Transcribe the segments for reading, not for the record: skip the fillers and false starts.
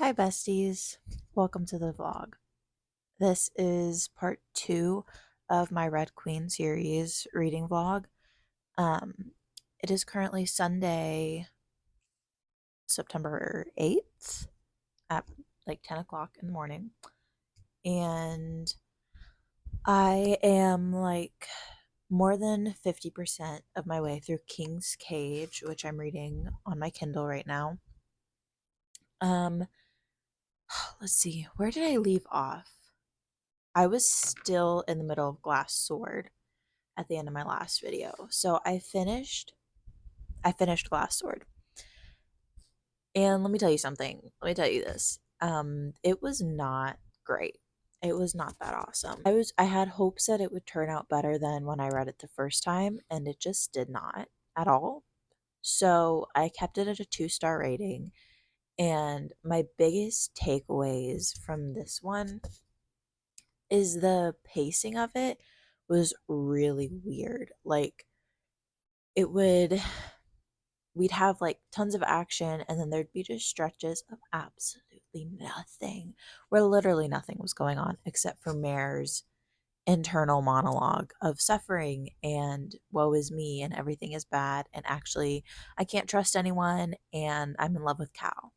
Hi, besties. Welcome to the vlog. This is part 2 of my Red Queen series reading vlog. Um, it is currently Sunday, September 8th at like 10 o'clock in the morning. And I am like more than 50% of my way through King's Cage, which I'm reading on my Kindle right now. Um, let's see, where did I leave off? I was still in the middle of Glass Sword at the end of my last video. So I finished Glass Sword. And let me tell you something. Let me tell you this. It was not great. It was not that awesome. I had hopes that it would turn out better than when I read it the first time, and it just did not at all. So I kept it at a 2-star rating. And my biggest takeaways from this one is the pacing of it was really weird. Like it would we'd have like tons of action and then there'd be just stretches of absolutely nothing where literally nothing was going on except for Mare's internal monologue of suffering and woe is me and everything is bad and actually I can't trust anyone and I'm in love with Cal.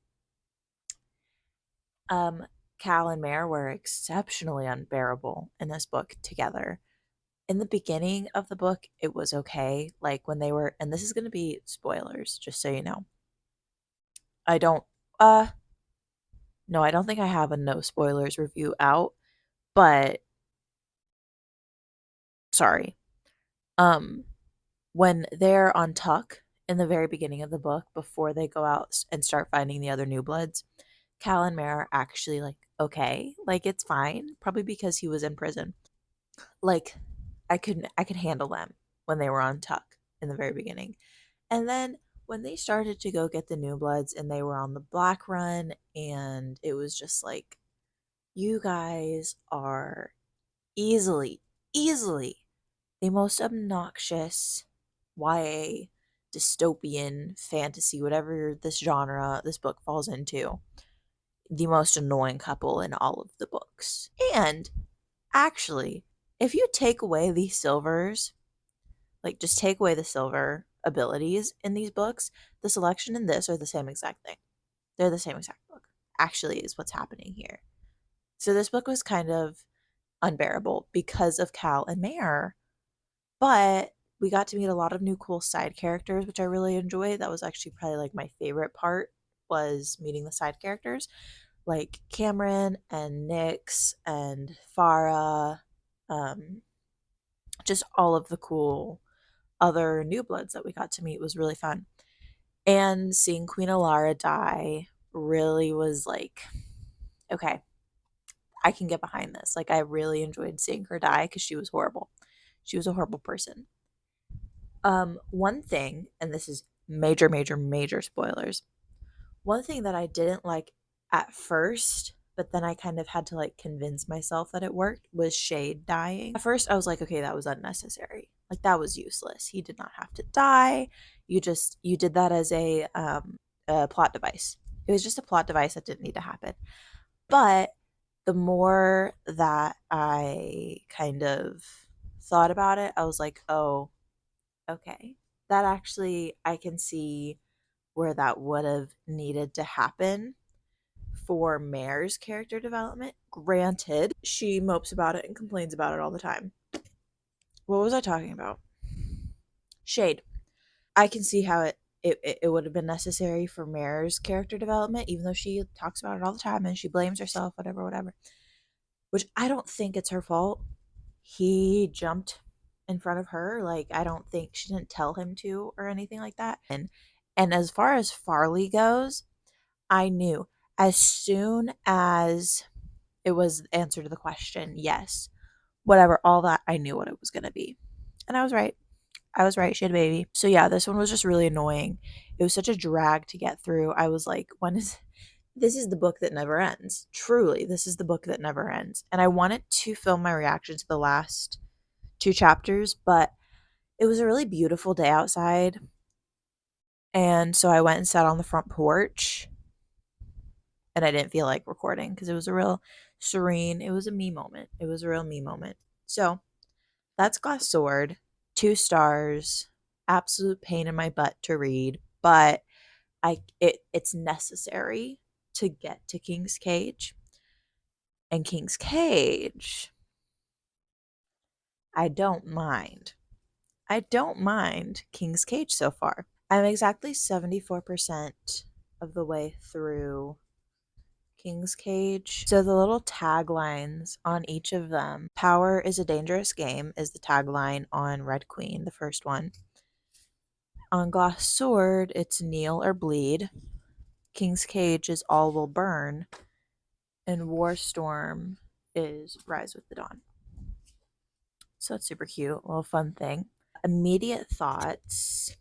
Um Cal and Mare were exceptionally unbearable in this book together. In the beginning of the book, it was okay. Like when they were, and this is going to be spoilers, just so you know. I don't, uh, no, I don't think I have a no spoilers review out, but sorry. Um, when they're on Tuck in the very beginning of the book, before they go out and start finding the other new bloods, Cal and Mare are actually like, okay, like it's fine, probably because he was in prison. Like, I could handle them when they were on Tuck in the very beginning. And then when they started to go get the new bloods and they were on the black run, and it was just like, you guys are easily the most obnoxious YA dystopian fantasy, whatever this genre, this book falls into, the most annoying couple in all of the books. And actually, if you take away these silvers, like, just take away the silver abilities in these books. The selection in this are the same exact thing. They're the same exact book, actually, is what's happening here. So this book was kind of unbearable because of Cal and Mare, but we got to meet a lot of new cool side characters, which I really enjoyed. That was actually probably like my favorite part, was meeting the side characters like Cameron and Nyx and Farah, um, just all of the cool other new bloods that we got to meet was really fun. And seeing Queen Alara die really was like, okay, I can get behind this. Like, I really enjoyed seeing her die because she was horrible. She was a horrible person. One thing, and this is major spoilers. One thing that I didn't like at first, but then I kind of had to like convince myself that it worked, was Shade dying. At first, I was like, okay, that was unnecessary. Like, that was useless. He did not have to die. You did that as a plot device. It was just a plot device that didn't need to happen. But the more that I kind of thought about it, I was like, oh, okay. That actually, I can see where that would have needed to happen for Mare's character development. Granted, she mopes about it and complains about it all the time. What was I talking about? Shade. I can see how it would have been necessary for Mare's character development, even though she talks about it all the time and she blames herself, whatever. Which I don't think it's her fault. He jumped in front of her. Like, I don't think she didn't tell him to or anything like that. And as far as Farley goes, I knew as soon as it was the answer to the question, yes, whatever, all that, I knew what it was going to be. And I was right. I was right. She had a baby. So yeah, this one was just really annoying. It was such a drag to get through. I was like, when is this is the book that never ends. Truly, this is the book that never ends. And I wanted to film my reaction to the last 2 chapters, but it was a really beautiful day outside. And so I went and sat on the front porch and I didn't feel like recording because it was a real serene, it was a me moment. It was a real me moment. So that's Glass Sword, 2 stars, absolute pain in my butt to read, but it's necessary to get to King's Cage. And King's Cage, I don't mind. I don't mind King's Cage so far. I'm exactly 74% of the way through King's Cage. So the little taglines on each of them, Power is a Dangerous Game is the tagline on Red Queen, the first one. On Glass Sword, it's Kneel or Bleed. King's Cage is All Will Burn. And Warstorm is Rise with the Dawn. So that's super cute, little fun thing. Immediate thoughts.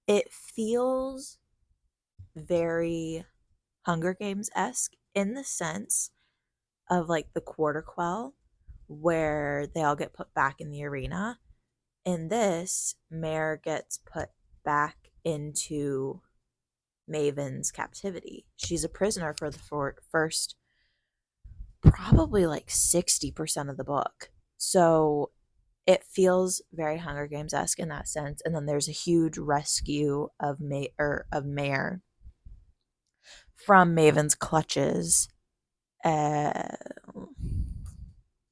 It feels very Hunger Games-esque in the sense of like the quarter quell where they all get put back in the arena. In this, Mare gets put back into Maven's captivity. She's a prisoner for the first probably like 60% of the book. So it feels very Hunger Games-esque in that sense. And then there's a huge rescue of Mare from Maven's clutches. Uh,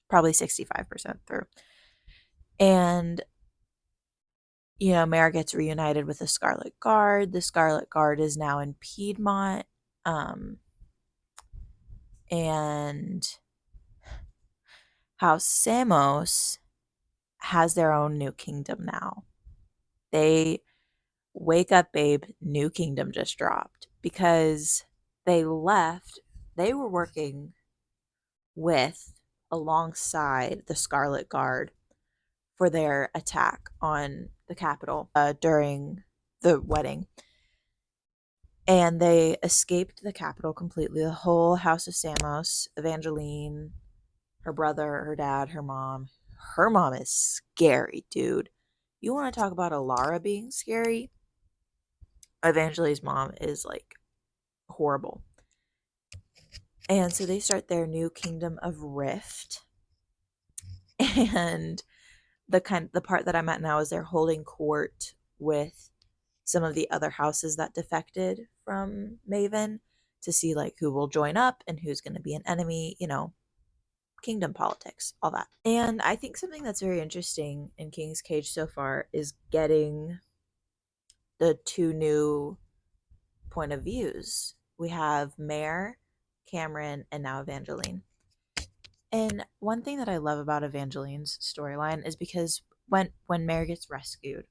Probably 65% through. And Mare gets reunited with the Scarlet Guard. The Scarlet Guard is now in Piedmont. And House Samos has their own new kingdom now. They wake up, babe, new kingdom just dropped because they left. They were working alongside the Scarlet Guard for their attack on the capital during the wedding. And they escaped the capital completely. The whole House of Samos, Evangeline, her brother, her dad, her mom. Her mom is scary, dude. You want to talk about Alara being scary? Evangeline's mom is like horrible. And so they start their new kingdom of Rift. And the part that I'm at now is they're holding court with some of the other houses that defected from Maven to see like who will join up and who's going to be an enemy, kingdom politics, all that. And I think something that's very interesting in King's Cage so far is getting the 2 new point of views. We have Mare, Cameron, and now Evangeline. And one thing that I love about Evangeline's storyline is because when Mare gets rescued,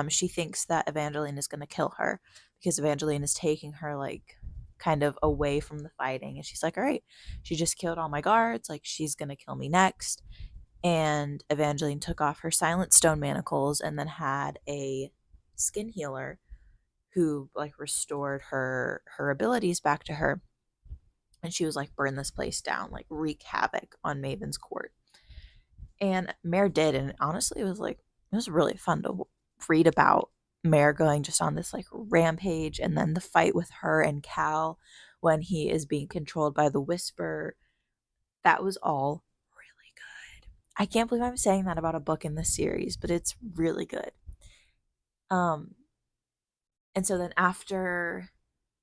she thinks that Evangeline is going to kill her because Evangeline is taking her like kind of away from the fighting. And she's like, all right, she just killed all my guards. Like she's going to kill me next. And Evangeline took off her silent stone manacles and then had a skin healer who like restored her abilities back to her. And she was like, burn this place down, like wreak havoc on Maven's court. And Mare did. And honestly, it was really fun to read about Mare going just on this like rampage, and then the fight with her and Cal when he is being controlled by the Whisper. That was all really good. I can't believe I'm saying that about a book in this series, but it's really good. And so then after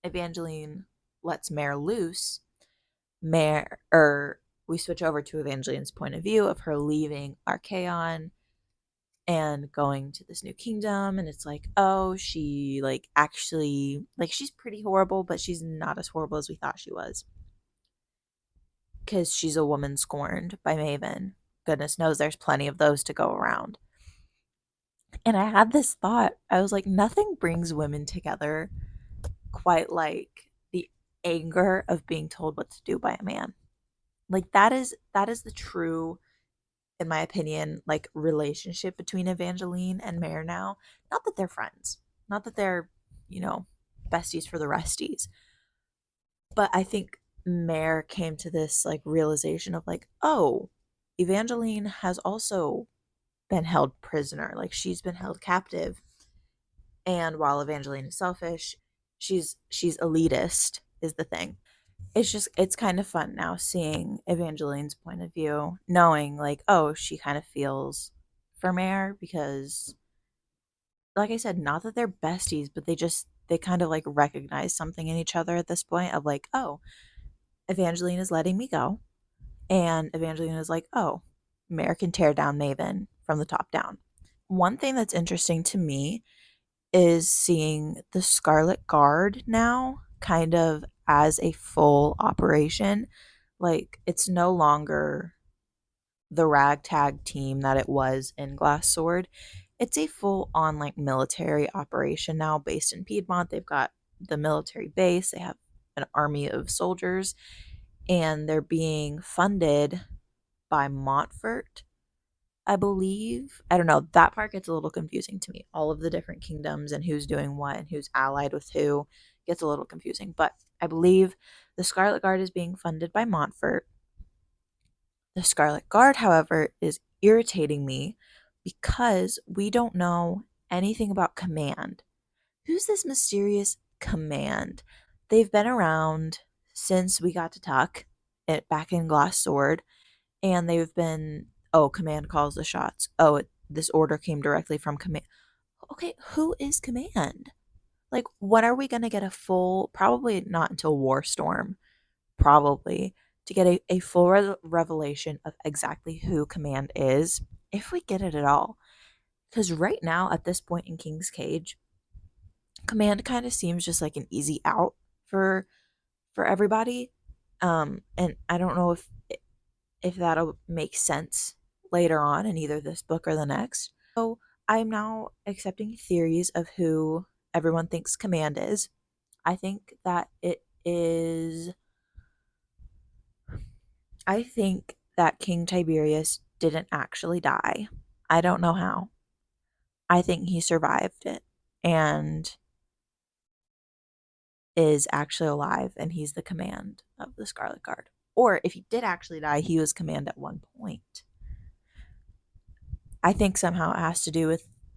Evangeline lets Mare loose, we switch over to Evangeline's point of view of her leaving Archaon and going to this new kingdom. And it's like, oh, she like actually, like she's pretty horrible, but she's not as horrible as we thought she was. Because she's a woman scorned by Maven. Goodness knows there's plenty of those to go around. And I had this thought. I was like, nothing brings women together quite like the anger of being told what to do by a man. Like that is the true, in my opinion, like relationship between Evangeline and Mare now. Not that they're friends, not that they're, besties for the resties. But I think Mare came to this like realization of like, oh, Evangeline has also been held prisoner. Like she's been held captive. And while Evangeline is selfish, she's elitist is the thing. It's kind of fun now seeing Evangeline's point of view, knowing like, oh, she kind of feels for Mare because, like I said, not that they're besties, but they kind of like recognize something in each other at this point of like, oh, Evangeline is letting me go. And Evangeline is like, oh, Mare can tear down Maven from the top down. One thing that's interesting to me is seeing the Scarlet Guard now kind of as a full operation. Like, it's no longer the ragtag team that it was in Glass Sword. It's a full on like military operation now based in Piedmont. They've got the military base, they have an army of soldiers, and they're being funded by Montfort, I believe. I don't know. That part gets a little confusing to me. All of the different kingdoms and who's doing what and who's allied with who gets a little confusing. But I believe the Scarlet Guard is being funded by Montfort. The Scarlet Guard, however, is irritating me because we don't know anything about Command. Who's this mysterious Command? They've been around since we got to Tuck it back in Glass Sword, and they've been, oh, Command calls the shots. Oh, this order came directly from Command. Okay, who is Command? Like, when are we going to get a full, probably not until Warstorm, probably, to get a full revelation of exactly who Command is, if we get it at all. Because right now, at this point in King's Cage, Command kind of seems just like an easy out for everybody. And I don't know if that'll make sense later on in either this book or the next. So I'm now accepting theories of who everyone thinks Command is. I think that it is. I think that King Tiberius didn't actually die. I don't know how. I think he survived it and is actually alive, and he's the command of the Scarlet Guard. Or if he did actually die, he was command at one point. I think somehow it has to do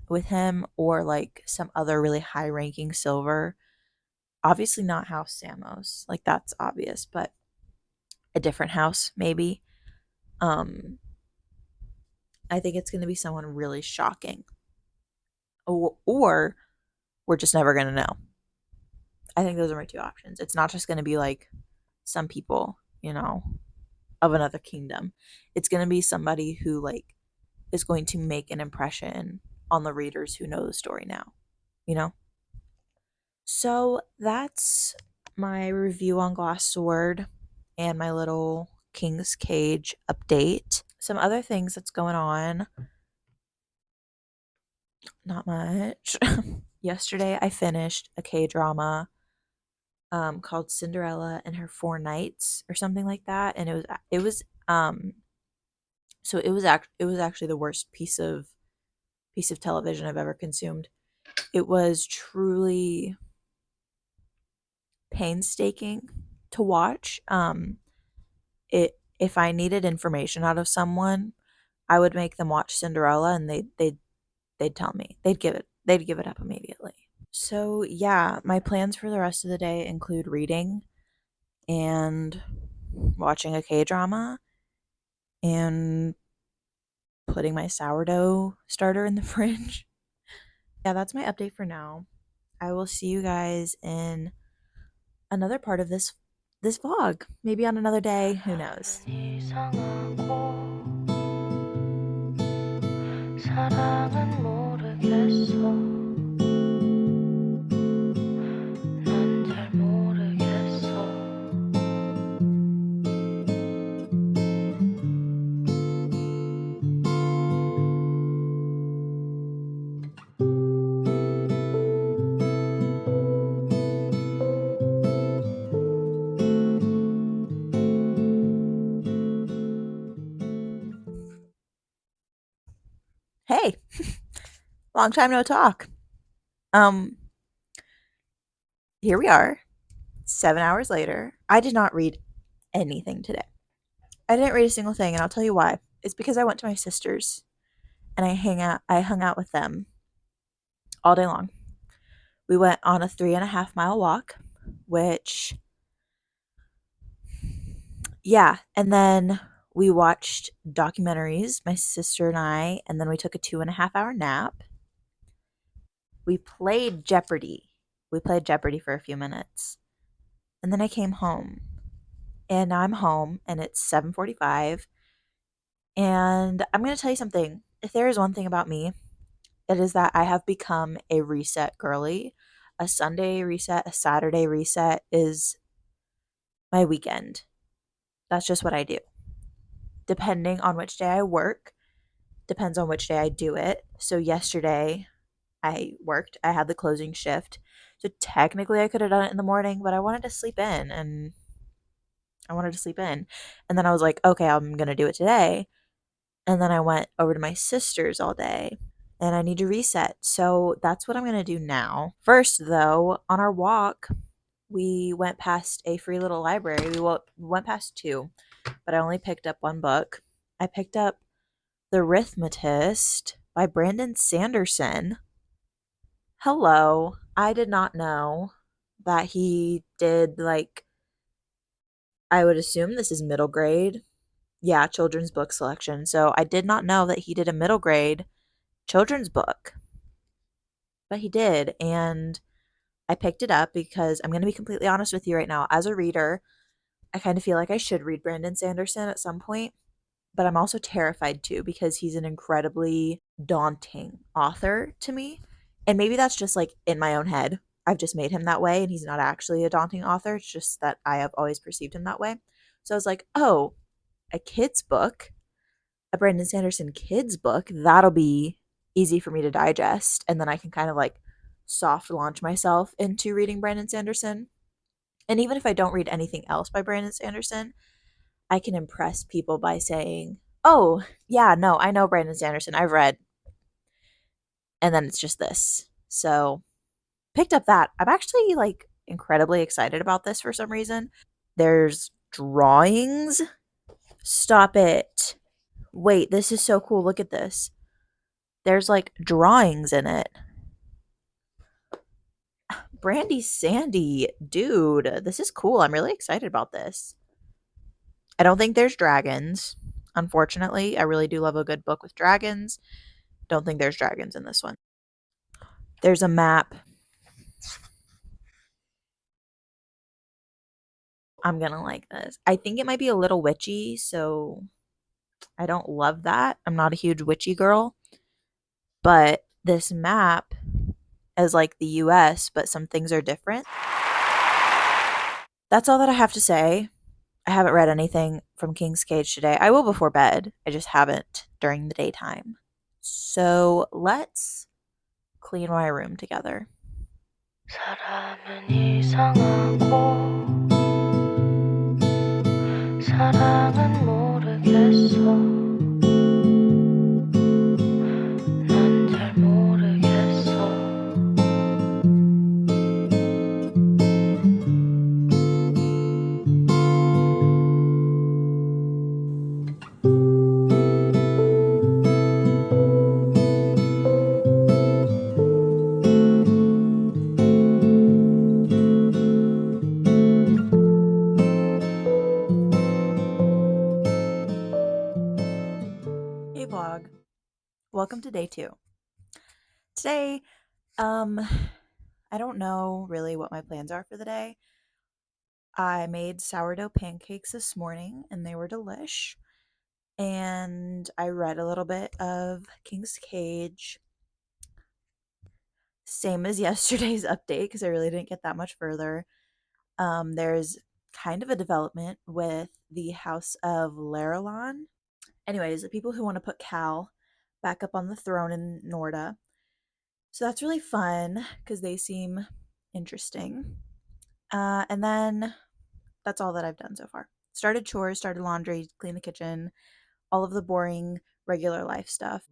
with him or like some other really high ranking silver. Obviously not House Samos, like that's obvious, but a different house maybe. Um I think it's going to be someone really shocking. Or we're just never going to know. I think those are my two options. It's not just going to be like some people, of another kingdom. It's going to be somebody who like is going to make an impression on the readers who know the story now, you know? So that's my review on Glass Sword and my little King's Cage update. Some other things that's going on. Not much. Yesterday I finished a K-drama called Cinderella and Her Four Knights or something like that, and it was actually the worst piece of television I've ever consumed. It was truly painstaking to watch. It if I needed information out of someone, I would make them watch Cinderella, and they'd tell me they'd give it up immediately. So yeah, my plans for the rest of the day include reading and watching a K drama and putting my sourdough starter in the fridge. Yeah, that's my update for now. I will see you guys in another part of this vlog. Maybe on another day, who knows. 사랑은 모르겠어. 난 잘 모르겠어. Hey, long time no talk. Um, Here we are, 7 hours later. I did not read anything today. I didn't read a single thing, and I'll tell you why. It's because I went to my sister's and I hung out with them all day long. We went on a 3.5 mile walk, which Yeah, and then we watched documentaries, my sister and then we took a 2.5 hour nap. We played Jeopardy. We played Jeopardy for a few minutes. And then I came home. And now I'm home and it's 7:45. And I'm going to tell you something. If there is one thing about me, it is that I have become a reset girly. A Sunday reset, a Saturday reset is my weekend. That's just what I do. Depending on which day I work, depends on which day I do it. So yesterday I worked, I had the closing shift. So technically I could have done it in the morning, but I wanted to sleep in and I wanted to sleep in. And then I was like, okay, I'm going to do it today. And then I went over to my sister's all day and I need to reset. So that's what I'm going to do now. First, though, on our walk, we went past a free little library. We went past two, but I only picked up one book. I picked up The Arithmetist by Brandon Sanderson. Hello. I did not know that he did, like, I would assume this is middle grade. Yeah, children's book selection. So I did not know that he did a middle grade children's book, but he did. And I picked it up because I'm going to be completely honest with you right now. As a reader, I kind of feel like I should read Brandon Sanderson at some point, but I'm also terrified too because he's an incredibly daunting author to me. And maybe that's just like in my own head. I've just made him that way and he's not actually a daunting author. It's just that I have always perceived him that way. So I was like, oh, a kid's book, a Brandon Sanderson kid's book, that'll be easy for me to digest. And then I can kind of like soft launch myself into reading Brandon Sanderson. And even if I don't read anything else by Brandon Sanderson, I can impress people by saying, oh, yeah, no, I know Brandon Sanderson. I've read. And then it's just this. So picked up that. I'm actually like incredibly excited about this for some reason. There's drawings. Stop it. Wait, this is so cool. Look at this. There's like drawings in it. Brandy Sandy, dude, this is cool. I'm really excited about this. I don't think there's dragons. Unfortunately, I really do love a good book with dragons. Don't think there's dragons in this one. There's a map. I'm gonna like this. I think it might be a little witchy, so I don't love that. I'm not a huge witchy girl, but this map is like the US, but some things are different. That's all that I have to say. I haven't read anything from King's Cage today. I will before bed. I just haven't during the daytime. So let's clean my room together. 사람은 이상하고 사랑은 모르겠어 난 잘 모르겠어 Hey vlog. Welcome to day 2. Today, I don't know really what my plans are for the day. I made sourdough pancakes this morning and they were delish. And I read a little bit of King's Cage. Same as yesterday's update because I really didn't get that much further. There's kind of a development with the House of Laralon. Anyways, the people who want to put Cal back up on the throne in Norda. So that's really fun because they seem interesting. And then that's all that I've done so far. Started chores, started laundry, cleaned the kitchen, all of the boring regular life stuff.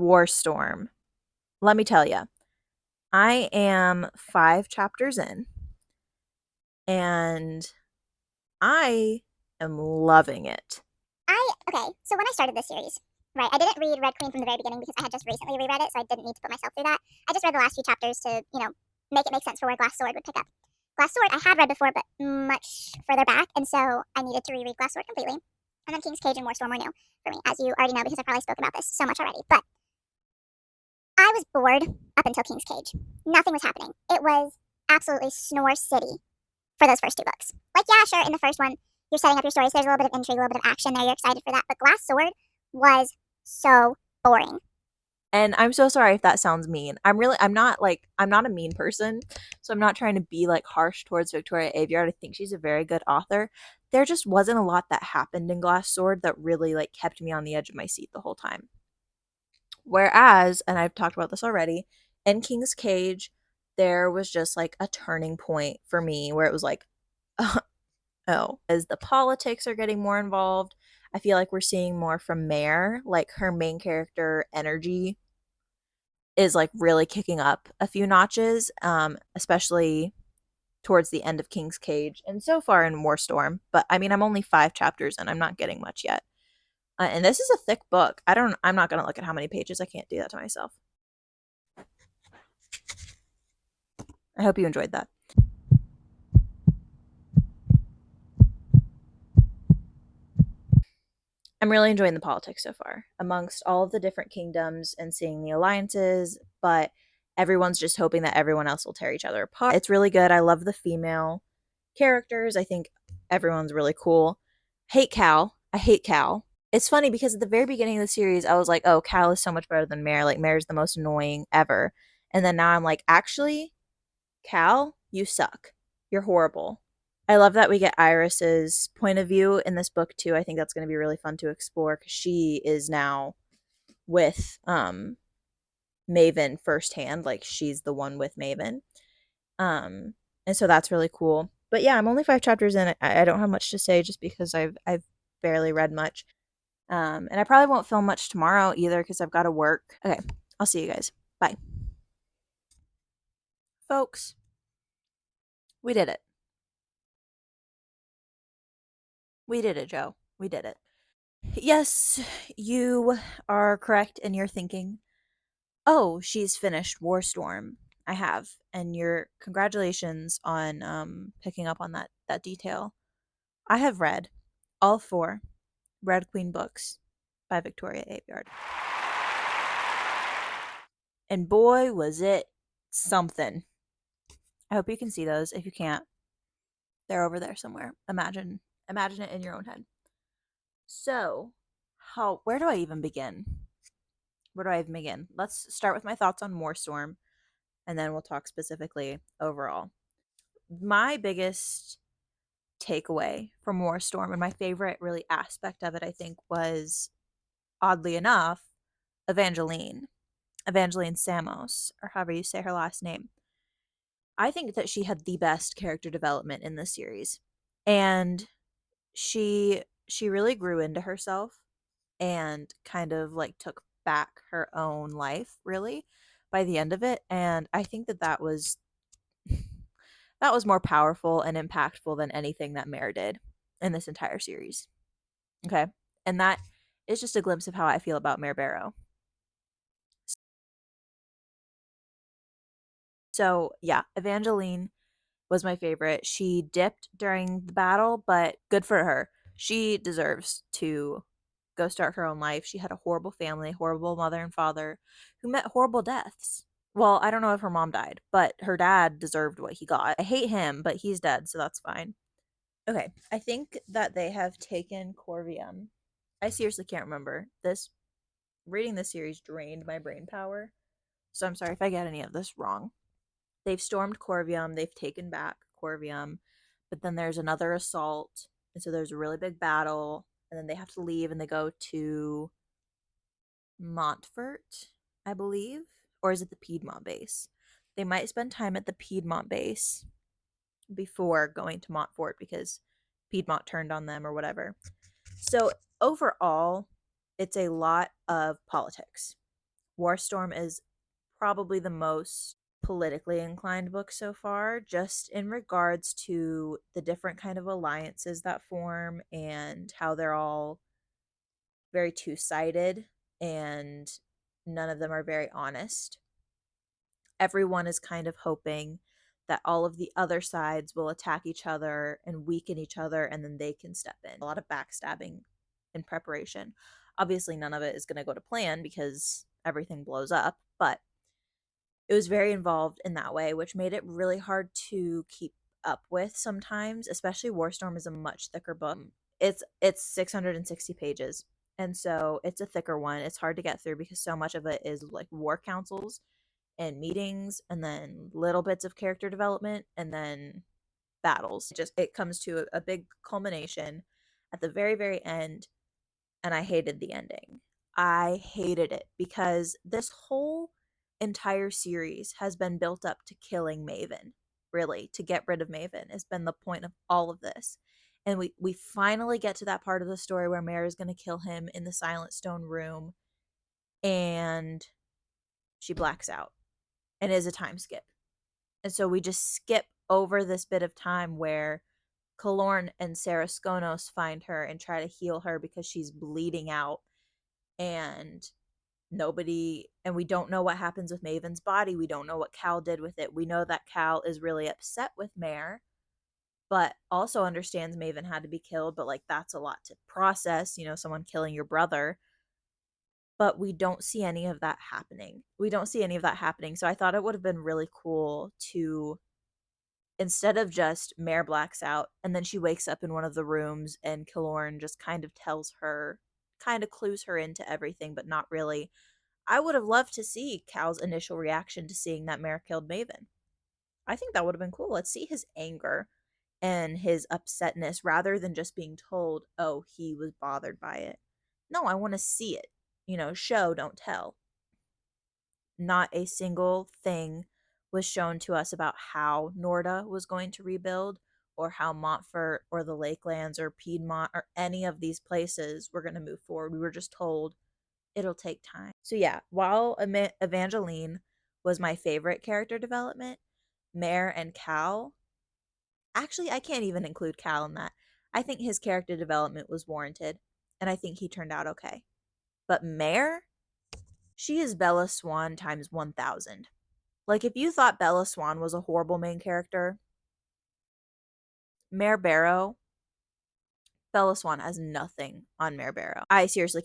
War Storm. Let me tell you, I am 5 chapters in, and I am loving it. Okay, so when I started this series, right, I didn't read Red Queen from the very beginning because I had just recently reread it, so I didn't need to put myself through that. I just read the last few chapters to, make it make sense for where Glass Sword would pick up. Glass Sword I had read before, but much further back, and so I needed to reread Glass Sword completely. And then King's Cage and War Storm were new for me, as you already know because I've probably spoken about this so much already. But I was bored up until King's Cage. Nothing was happening. It was absolutely Snore City for those first 2 books. Like, yeah, sure, in the first one, you're setting up your stories. There's a little bit of intrigue, a little bit of action there. You're excited for that. But Glass Sword was so boring. And I'm so sorry if that sounds mean. I'm not a mean person, so I'm not trying to be like harsh towards Victoria Aveyard. I think she's a very good author. There just wasn't a lot that happened in Glass Sword that really like kept me on the edge of my seat the whole time. Whereas, and I've talked about this already, in King's Cage, there was just like a turning point for me where it was like, oh, as the politics are getting more involved, I feel like we're seeing more from Mare. Like her main character energy is like really kicking up a few notches, especially towards the end of King's Cage and so far in Warstorm. But I mean, I'm only 5 chapters and I'm not getting much yet. And this is a thick book. I'm not going to look at how many pages. I can't do that to myself. I hope you enjoyed that. I'm really enjoying the politics so far amongst all of the different kingdoms and seeing the alliances, but everyone's just hoping that everyone else will tear each other apart. It's really good. I love the female characters. I think everyone's really cool. Hate Cal. I hate Cal. It's funny because at the very beginning of the series, I was like, oh, Cal is so much better than Mare. Like, Mare's the most annoying ever. And then now I'm like, actually, Cal, you suck. You're horrible. I love that we get Iris's point of view in this book too. I think that's going to be really fun to explore because she is now with Maven firsthand. Like she's the one with Maven, and so that's really cool. But yeah, I'm only 5 chapters in. I don't have much to say just because I've barely read much, and I probably won't film much tomorrow either because I've got to work. Okay, I'll see you guys. Bye, folks. We did it. We did it, Joe. We did it. Yes, you are correct in your thinking. Oh, she's finished Warstorm. I have. And your congratulations on picking up on that detail. I have read all 4 Red Queen books by Victoria Aveyard. And boy was it something. I hope you can see those. If you can't, they're over there somewhere. Imagine it in your own head. So, where do I even begin? Where do I even begin? Let's start with my thoughts on Warstorm, and then we'll talk specifically overall. My biggest takeaway from Warstorm and my favorite really aspect of it, I think, was oddly enough, Evangeline. Evangeline Samos, or however you say her last name. I think that she had the best character development in this series. And she really grew into herself and kind of like took back her own life really by the end of it, and I think that was that was more powerful and impactful than anything that Mare did in this entire series. Okay, and that is just a glimpse of how I feel about Mare Barrow. So yeah, Evangeline was my favorite. She dipped during the battle, but good for her. She deserves to go start her own life. She had a horrible family, horrible mother and father who met horrible deaths. Well, I don't know if her mom died, but her dad deserved what he got. I hate him, but he's dead, so that's fine. Okay, I think that they have taken Corvium. I seriously can't remember. Reading this series drained my brain power. So I'm sorry if I get any of this wrong. They've stormed Corvium, they've taken back Corvium, but then there's another assault, and so there's a really big battle, and then they have to leave and they go to Montfort, I believe, or is it the Piedmont base? They might spend time at the Piedmont base before going to Montfort because Piedmont turned on them or whatever. So overall, it's a lot of politics. Warstorm is probably the most politically inclined book so far, just in regards to the different kind of alliances that form and how they're all very two-sided and none of them are very honest. Everyone is kind of hoping that all of the other sides will attack each other and weaken each other and then they can step in. A lot of backstabbing in preparation. Obviously, none of it is going to go to plan because everything blows up, but it was very involved in that way, which made it really hard to keep up with sometimes, especially Warstorm is a much thicker book. It's 660 pages. And so it's a thicker one. It's hard to get through because so much of it is like war councils and meetings and then little bits of character development and then battles. It comes to a big culmination at the very very end, and I hated the ending. I hated it because this whole entire series has been built up to killing Maven. Really, to get rid of Maven has been the point of all of this. And we finally get to that part of the story where Mare is going to kill him in the Silent Stone room and she blacks out and is a time skip. And so we just skip over this bit of time where Kalorn and Sarah Skonos find her and try to heal her because she's bleeding out and we don't know what happens with Maven's body. We don't know what Cal did with it. We know that Cal is really upset with Mare, but also understands Maven had to be killed, but like that's a lot to process, someone killing your brother. But we don't see any of that happening. So I thought it would have been really cool to, instead of just Mare blacks out and then she wakes up in one of the rooms and Killorn just kind of tells her, kind of clues her into everything, but not really. I would have loved to see Cal's initial reaction to seeing that Mare killed Maven. I think that would have been cool. Let's see his anger and his upsetness rather than just being told, oh, he was bothered by it. No, I want to see it. Show, don't tell. Not a single thing was shown to us about how Norda was going to rebuild or how Montfort or the Lakelands or Piedmont or any of these places were going to move forward. We were just told it'll take time. So yeah, while Evangeline was my favorite character development, Mare and Cal, actually I can't even include Cal in that. I think his character development was warranted and I think he turned out okay. But Mare, she is Bella Swan times 1000. Like, if you thought Bella Swan was a horrible main character, Mare Barrow, Bella Swan has nothing on Mare Barrow. I seriously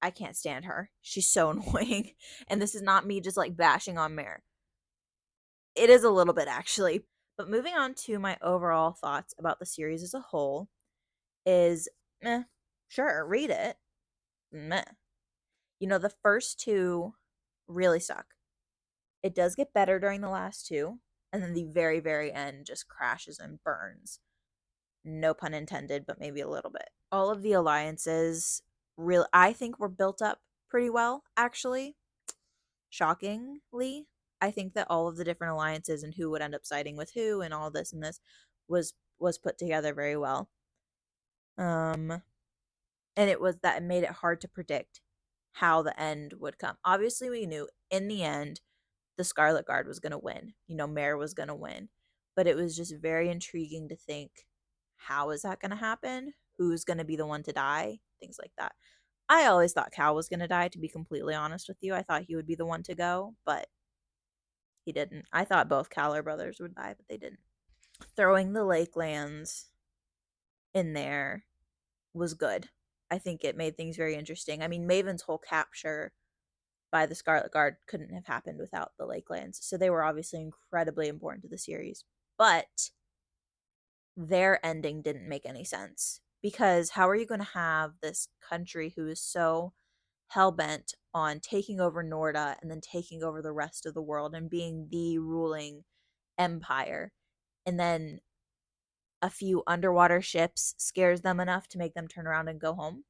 I can't stand her. She's so annoying. And this is not me just like bashing on Mare. It is a little bit actually. But moving on to my overall thoughts about the series as a whole is sure, read it. Meh. The first two really suck. It does get better during the last two, and then the very, very end just crashes and burns. No pun intended, but maybe a little bit. All of the alliances I think were built up pretty well, actually. Shockingly. I think that all of the different alliances and who would end up siding with who and all this and this was put together very well. And it made it hard to predict how the end would come. Obviously, we knew in the end the Scarlet Guard was going to win. Mare was going to win. But it was just very intriguing to think, how is that going to happen? Who's going to be the one to die? Things like that. I always thought Cal was going to die, to be completely honest with you. I thought he would be the one to go, but he didn't. I thought both Caller brothers would die, but they didn't. Throwing the Lakelands in there was good. I think it made things very interesting. I mean, Maven's whole capture by the Scarlet Guard couldn't have happened without the Lakelands. So they were obviously incredibly important to the series. But their ending didn't make any sense. Because how are you going to have this country who is so hell-bent on taking over Norda and then taking over the rest of the world and being the ruling empire, and then a few underwater ships scares them enough to make them turn around and go home?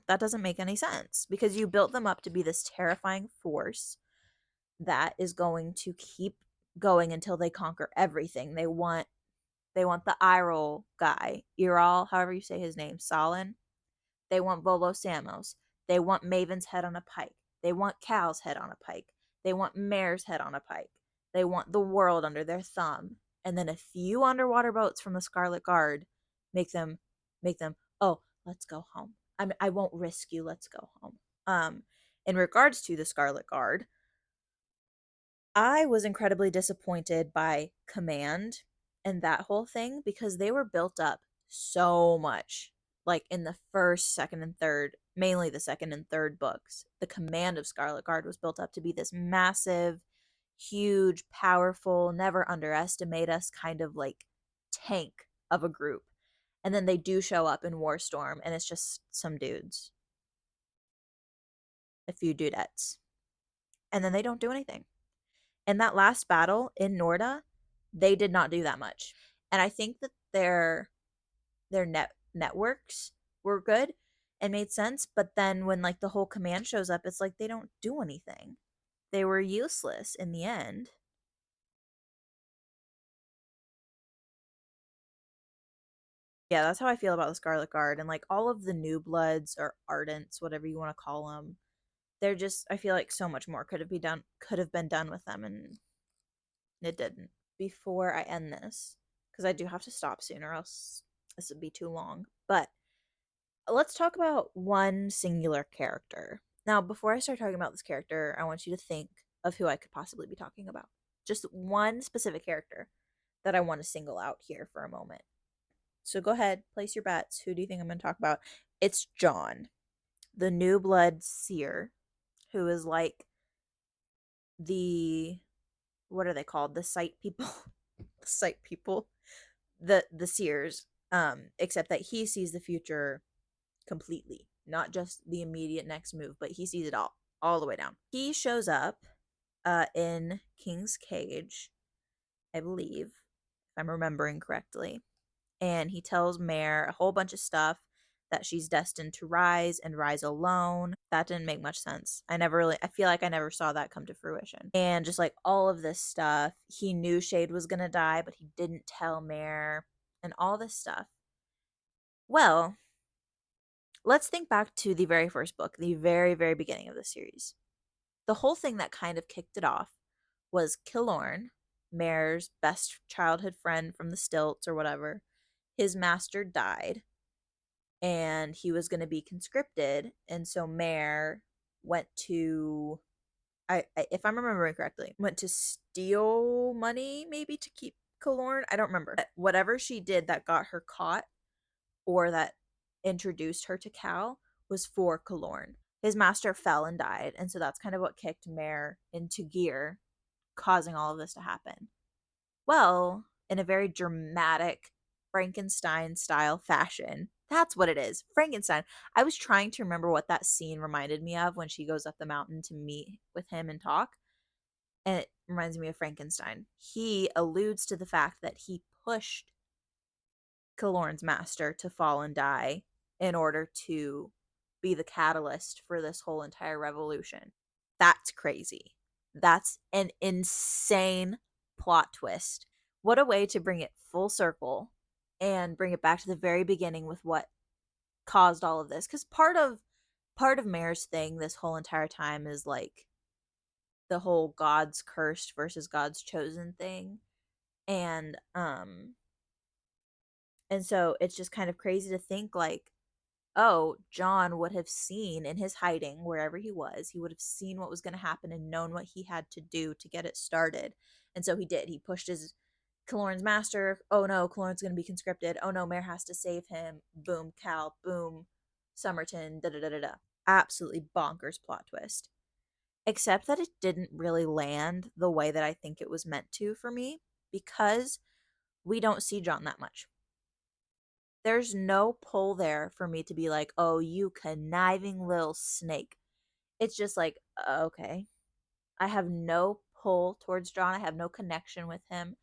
That doesn't make any sense because you built them up to be this terrifying force that is going to keep going until they conquer everything. They want the eye roll guy, Iral, however you say his name, Solin. They want Volo Samos. They want Maven's head on a pike. They want Cal's head on a pike. They want Mare's head on a pike. They want the world under their thumb. And then a few underwater boats from the Scarlet Guard make them, oh, let's go home. I won't risk you. Let's go home. Um, in regards to the Scarlet Guard, I was incredibly disappointed by Command and that whole thing because they were built up so much. Like in the first, second, and third, mainly the second and third books, the command of Scarlet Guard was built up to be this massive, huge, powerful, never underestimate us kind of like tank of a group. And then they do show up in Warstorm, and it's just some dudes, a few dudettes. And then they don't do anything. In that last battle in Norda, they did not do that much. And I think that their networks were good and made sense, but then when like the whole command shows up, it's like they don't do anything. They were useless in the end. Yeah, that's how I feel about the Scarlet Guard and like all of the new bloods or ardents, whatever you want to call them. They're just I feel like so much more could have been done with them and it didn't. Before I end this, because I do have to stop soon or else this would be too long. But let's talk about one singular character. Now, before I start talking about this character, I want you to think of who I could possibly be talking about. Just one specific character that I want to single out here for a moment. So go ahead, place your bets. Who do you think I'm going to talk about? It's John, the new blood seer, who is like the what are they called? The sight people. The sight people. The seers. Except that he sees the future completely, not just the immediate next move, but he sees it all the way down. He shows up in King's Cage, I believe, if I'm remembering correctly, and he tells Mare a whole bunch of stuff that she's destined to rise and rise alone. That didn't make much sense. I feel like I never saw that come to fruition. And just like all of this stuff, he knew Shade was gonna die, but he didn't tell Mare, and all this stuff. Well, let's think back to the very first book, the very, very beginning of the series. The whole thing that kind of kicked it off was Killorn, Mare's best childhood friend from the stilts or whatever. His master died and he was going to be conscripted. And so Mare went to, if I'm remembering correctly, went to steal money maybe to keep Killorn. I don't remember. But whatever she did that got her caught or that introduced her to Cal was for Killorn. His master fell and died, and so that's kind of what kicked Mare into gear, causing all of this to happen. Well, in a very dramatic Frankenstein style fashion, that's what it is. Frankenstein. I was trying to remember what that scene reminded me of when she goes up the mountain to meet with him and talk. And it reminds me of Frankenstein. He alludes to the fact that he pushed Killorn's master to fall and die in order to be the catalyst for this whole entire revolution. That's crazy. That's an insane plot twist. What a way to bring it full circle and bring it back to the very beginning with what caused all of this, cuz part of Mare's thing this whole entire time is like the whole God's cursed versus God's chosen thing. And so it's just kind of crazy to think like, oh, John would have seen in his hiding wherever he was, he would have seen what was going to happen and known what he had to do to get it started. And so he did. He pushed his Killorn's master. Oh no, Killorn's going to be conscripted. Oh no, Mare has to save him. Boom, Cal. Boom, Somerton. Da da da da da. Absolutely bonkers plot twist. Except that it didn't really land the way that I think it was meant to for me because we don't see John that much. There's no pull there for me to be like, oh, you conniving little snake. It's just like, okay. I have no pull towards John. I have no connection with him.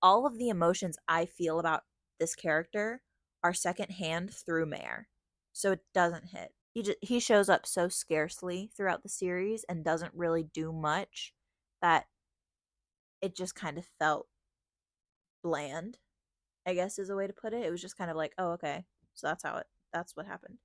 All of the emotions I feel about this character are secondhand through Mare. So it doesn't hit. He shows up so scarcely throughout the series and doesn't really do much that it just kind of felt bland, I guess is a way to put it. It was just kind of like, oh, okay. So that's what happened.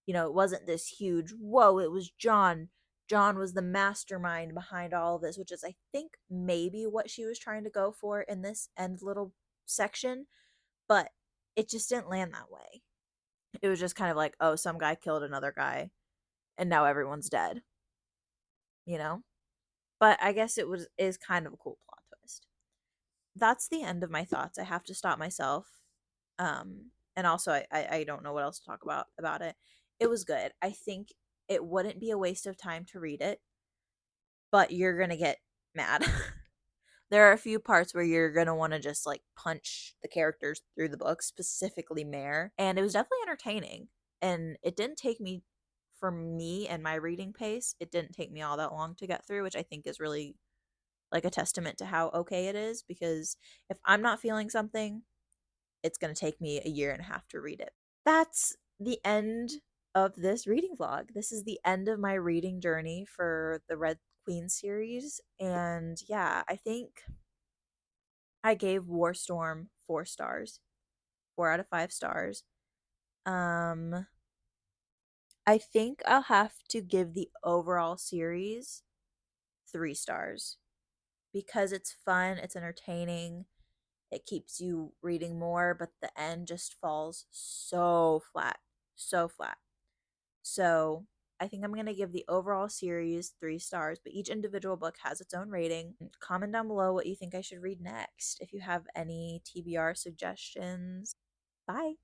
It wasn't this huge, whoa, it was John John was the mastermind behind all of this, which is, I think, maybe what she was trying to go for in this end little section, but it just didn't land that way. It was just kind of like, oh, some guy killed another guy and now everyone's dead, you know? But I guess it was is kind of a cool plot twist. That's the end of my thoughts. I have to stop myself. And also I don't know what else to talk about it. It was good. I think it wouldn't be a waste of time to read it, but you're gonna get mad. There are a few parts where you're gonna want to just like punch the characters through the book, specifically Mare. And it was definitely entertaining. And it didn't take me, for me and my reading pace, it didn't take me all that long to get through, which I think is really like a testament to how okay it is. Because if I'm not feeling something, it's gonna take me a year and a half to read it. That's the end of this reading vlog. This is the end of my reading journey for the Red Queen series. And yeah, I think I gave Warstorm 4 stars, 4 out of 5 stars. Um, I think I'll have to give the overall series 3 stars because it's fun, it's entertaining, it keeps you reading more, but the end just falls so flat, so flat. So I think I'm going to give the overall series 3 stars, but each individual book has its own rating. Comment down below what you think I should read next. If you have any TBR suggestions. Bye.